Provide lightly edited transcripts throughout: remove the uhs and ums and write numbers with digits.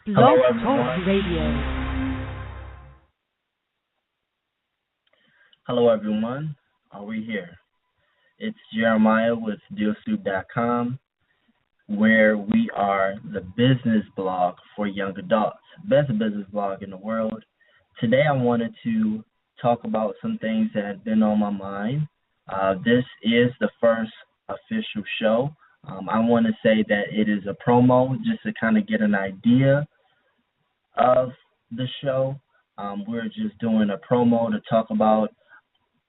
Hello, Blog Talk everyone. Radio. Hello, everyone. Are we here? It's Jeremiah with SOOP.com, where we are the business blog for young adults, best business blog in the world. Today, I wanted to talk about some things that have been on my mind. This is the first official show. I want to say that it is a promo just to kind of get an idea of the show. We're just doing a promo to talk about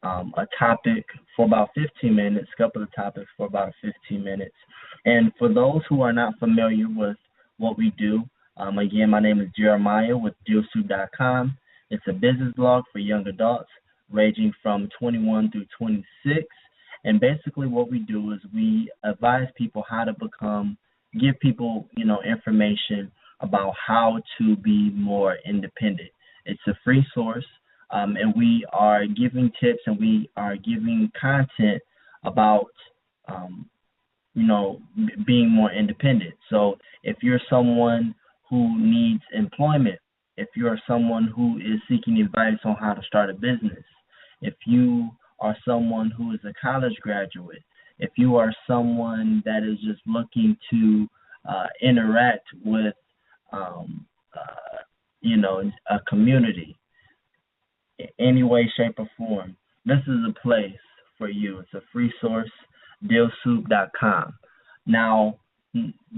a topic for about 15 minutes, a couple of topics for about 15 minutes. And for those who are not familiar with what we do, again, my name is Jeremiah with DealSoup.com. It's a business blog for young adults ranging from 21 through 26. And basically what we do is we advise people how to give people, information about how to be more independent. It's a free source. And we are giving tips and we are giving content about, being more independent. So if you're someone who needs employment, if you're someone who is seeking advice on how to start a business, if you are someone who is a college graduate, if you are someone that is just looking to interact with, a community, any way, shape, or form, this is a place for you. It's a free source, DealSoup.com. Now,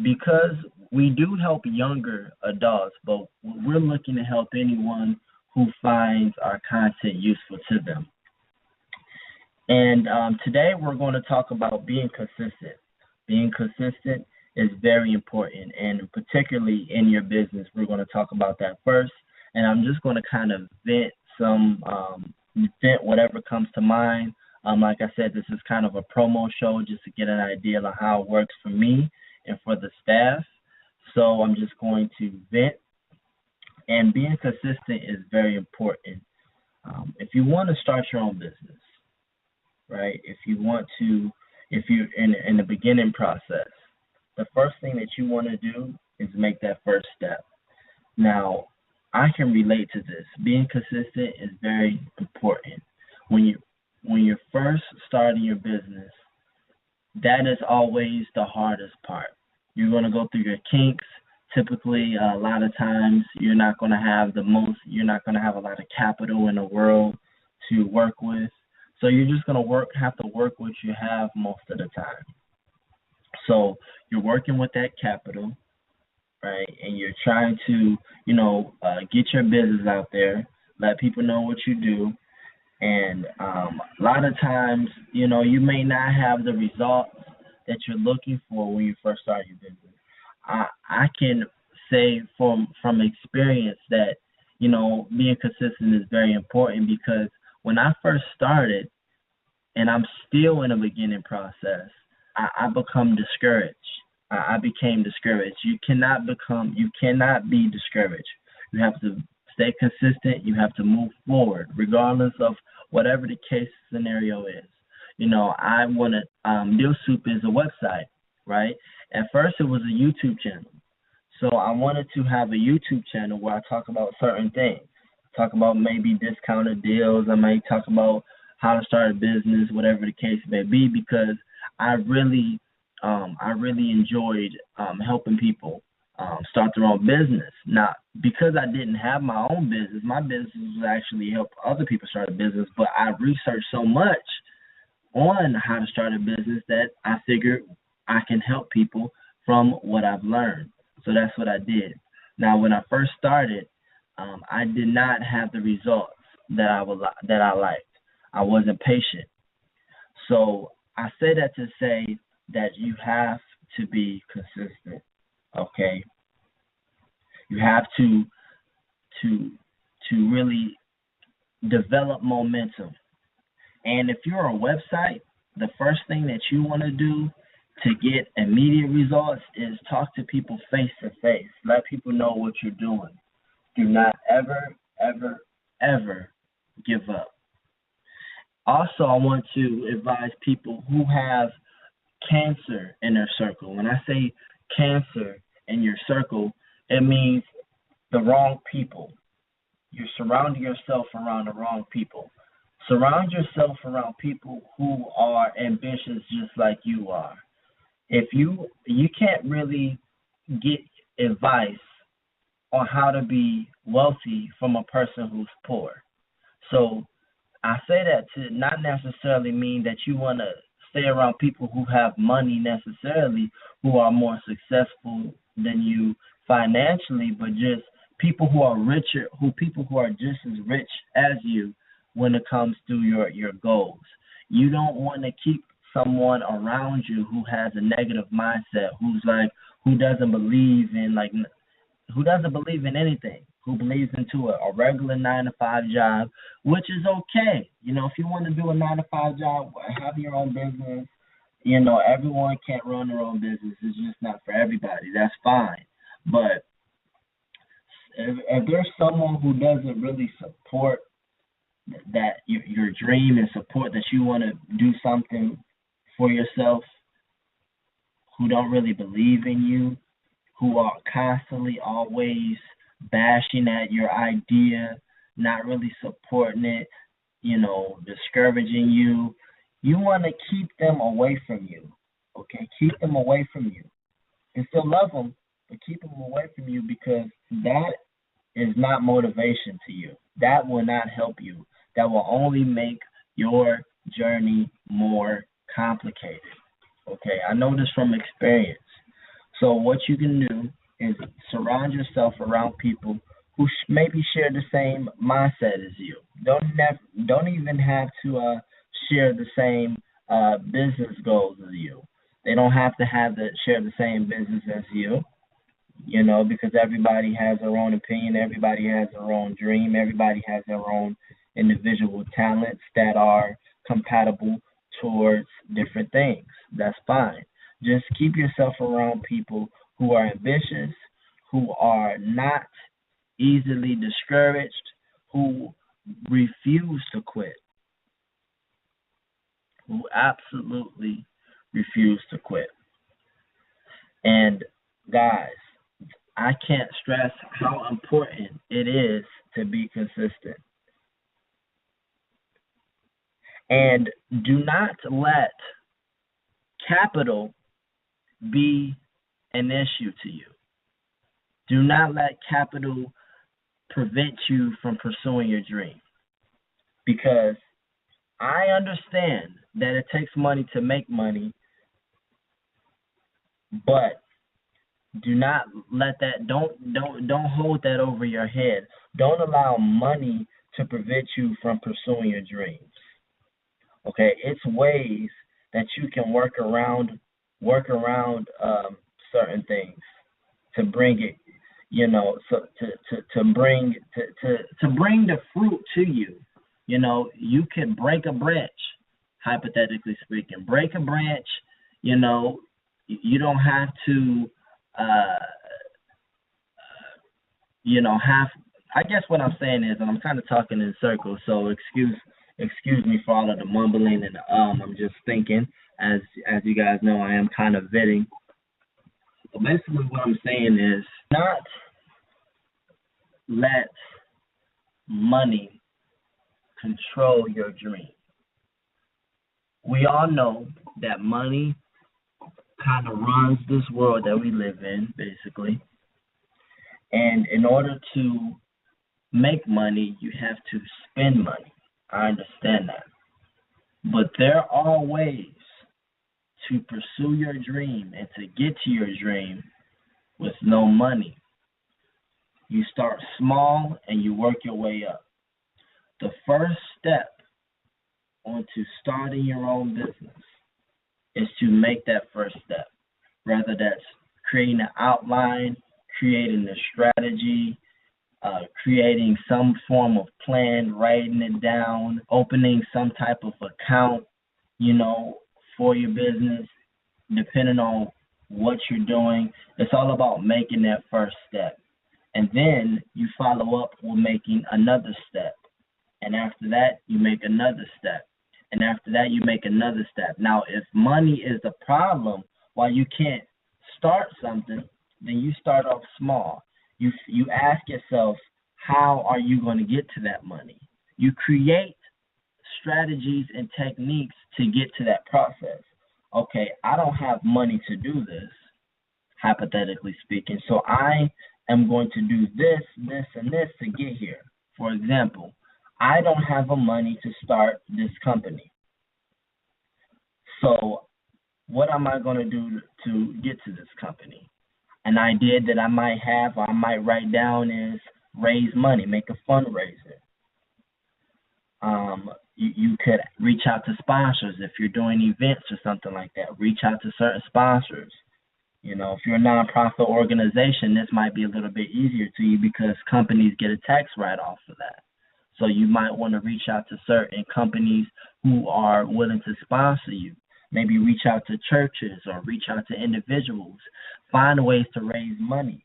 because we do help younger adults, but we're looking to help anyone who finds our content useful to them. And today we're going to talk about being consistent. Being consistent is very important, and particularly in your business, we're going to talk about that first. And I'm just going to kind of vent whatever comes to mind. Like I said, this is kind of a promo show just to get an idea of how it works for me and for the staff. So I'm just going to vent. And being consistent is very important. If you want to start your own business, right? If you're in the beginning process, the first thing that you want to do is make that first step. Now, I can relate to this. Being consistent is very important. When you're first starting your business, that is always the hardest part. You're going to go through your kinks. Typically, a lot of times, you're not going to have a lot of capital in the world to work with. So you're just going to have to work what you have most of the time. So you're working with that capital, right? And you're trying to, get your business out there, let people know what you do. And a lot of times, you may not have the results that you're looking for when you first start your business. I can say from experience that, being consistent is very important, because when I first started, and I'm still in a beginning process, I become discouraged. I became discouraged. You cannot be discouraged. You have to stay consistent. You have to move forward, regardless of whatever the case scenario is. Deal Soup is a website, right? At first, it was a YouTube channel. So I wanted to have a YouTube channel where I talk about certain things. Talk about maybe discounted deals. I might talk about how to start a business, whatever the case may be, because I really enjoyed helping people start their own business. Now, because I didn't have my own business, my business was actually help other people start a business, but I researched so much on how to start a business that I figured I can help people from what I've learned. So that's what I did. Now, when I first started, I did not have the results that I liked. I wasn't patient. So I say that to say that you have to be consistent, okay? You have to really develop momentum. And if you're a website, the first thing that you want to do to get immediate results is talk to people face to face. Let people know what you're doing. Do not ever, ever, ever give up. Also, I want to advise people who have cancer in their circle. When I say cancer in your circle, it means the wrong people. You're surrounding yourself around the wrong people. Surround yourself around people who are ambitious just like you are. If you can't really get advice on how to be wealthy from a person who's poor. So I say that to not necessarily mean that you want to stay around people who have money necessarily, who are more successful than you financially, but just people who are richer, people who are just as rich as you when it comes to your goals. You don't want to keep someone around you who has a negative mindset, who doesn't believe in who doesn't believe in anything, who believes into a regular 9 to 5 job, which is okay. If you want to do a 9 to 5 job, have your own business. Everyone can't run their own business. It's just not for everybody. That's fine. But if there's someone who doesn't really support that your dream and support that you want to do something for yourself, who don't really believe in you, who are constantly always bashing at your idea, not really supporting it, discouraging you, you want to keep them away from you. Okay? Keep them away from you. And still love them, but keep them away from you, because that is not motivation to you. That will not help you. That will only make your journey more complicated. Okay? I know this from experience. So what you can do is surround yourself around people who maybe share the same mindset as you. Don't even have to share the same business goals as you. They don't have to share the same business as you. Because everybody has their own opinion, everybody has their own dream, everybody has their own individual talents that are compatible towards different things. That's fine. Just keep yourself around people who are ambitious, who are not easily discouraged, who refuse to quit, who absolutely refuse to quit. And guys, I can't stress how important it is to be consistent. And do not let capital be an issue to you. Do not let capital prevent you from pursuing your dream. Because I understand that it takes money to make money, but do not let that don't hold that over your head. Don't allow money to prevent you from pursuing your dreams. Okay, it's ways that you can work around certain things to bring it, to bring the fruit to you. You can break a branch, hypothetically speaking. Break a branch. You don't have to. I guess what I'm saying is, and I'm kind of talking in circles, so excuse me for all of the mumbling and I'm just thinking. As you guys know, I am kind of vetting. So basically what I'm saying is, not let money control your dream. We all know that money kind of runs this world that we live in, basically. And in order to make money, you have to spend money. I understand that. But there are ways to pursue your dream and to get to your dream with no money. You start small and you work your way up. The first step onto starting your own business is to make that first step. Whether that's creating an outline, creating a strategy, creating some form of plan, writing it down, opening some type of account, for your business, depending on what you're doing. It's all about making that first step. And then you follow up with making another step. And after that, you make another step. And after that, you make another step. Now, if money is the problem, why you can't start something, then you start off small. you ask yourself, how are you going to get to that money? You create strategies and techniques to get to that process. Okay, I don't have money to do this, hypothetically speaking, so I am going to do this, this, and this to get here. For example, I don't have the money to start this company. So what am I going to do to get to this company? An idea that I might have or I might write down is raise money, make a fundraiser. You could reach out to sponsors if you're doing events or something like that. Reach out to certain sponsors. You know, if you're a nonprofit organization, this might be a little bit easier to you because companies get a tax write-off for that. So you might want to reach out to certain companies who are willing to sponsor you. Maybe reach out to churches or reach out to individuals. Find ways to raise money.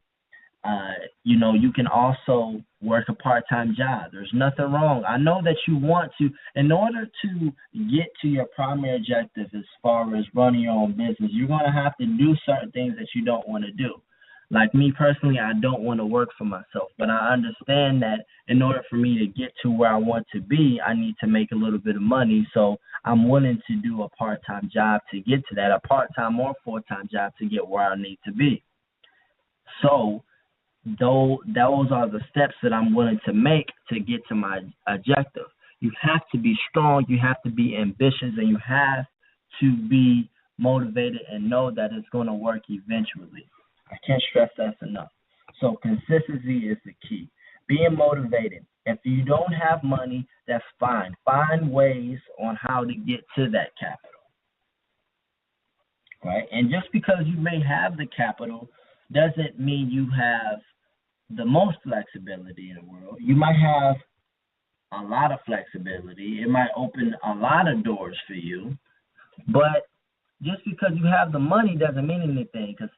You know, you can also work a part-time job. There's nothing wrong. I know that you want to, in order to get to your primary objective as far as running your own business, you're going to have to do certain things that you don't want to do. Like me personally, I don't want to work for myself, but I understand that in order for me to get to where I want to be, I need to make a little bit of money. So I'm willing to do a part-time job to get to that, a part-time or full-time job to get where I need to be. So those are the steps that I'm willing to make to get to my objective. You have to be strong, you have to be ambitious, and you have to be motivated and know that it's going to work eventually. I can't stress that enough. So consistency is the key. Being motivated. If you don't have money, that's fine. Find ways on how to get to that capital. Right? And just because you may have the capital doesn't mean you have the most flexibility in the world. You might have a lot of flexibility. It might open a lot of doors for you, but just because you have the money doesn't mean anything. Because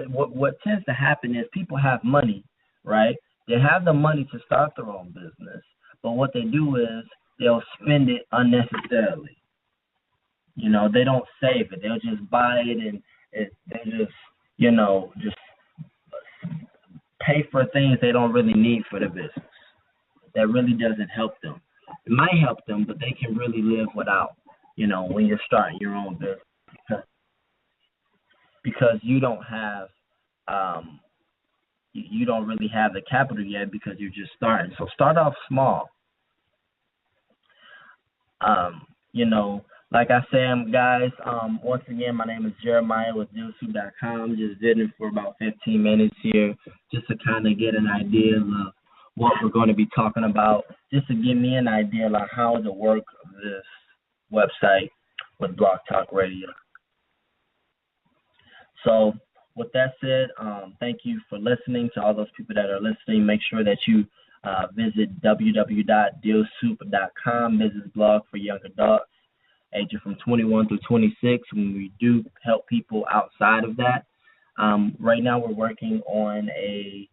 what tends to happen is people have money, right? They have the money to start their own business, but what they do is they'll spend it unnecessarily. You know, they don't save it. They'll just buy it and they just, you know, just pay for things they don't really need for the business. That really doesn't help them. It might help them, but they can really live without, you know, when you're starting your own business. Because you don't have, you don't really have the capital yet because you're just starting. So start off small. You know, like I said, guys, once again, my name is Jeremiah with SOOP.com. Just did it for about 15 minutes here just to kind of get an idea of what we're going to be talking about, just to give me an idea of how to work this website with Blog Talk Radio. So with that said, thank you for listening. To all those people that are listening, make sure that you visit www.dealsoop.com, business blog for young adults, aged from 21 through 26, when we do help people outside of that. Right now we're working on a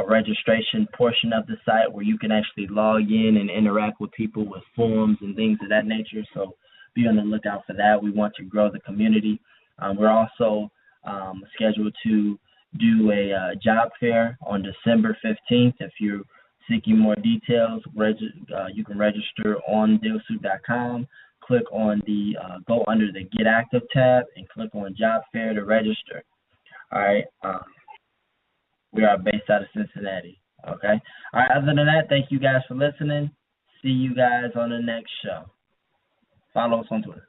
registration portion of the site where you can actually log in and interact with people with forums and things of that nature. So be on the lookout for that. We want to grow the community. We're also scheduled to do a job fair on December 15th. If you're seeking more details, you can register on dealsuit.com. Click on the go under the Get Active tab and click on Job Fair to register. All right. We are based out of Cincinnati. Okay. All right. Other than that, thank you guys for listening. See you guys on the next show. Follow us on Twitter.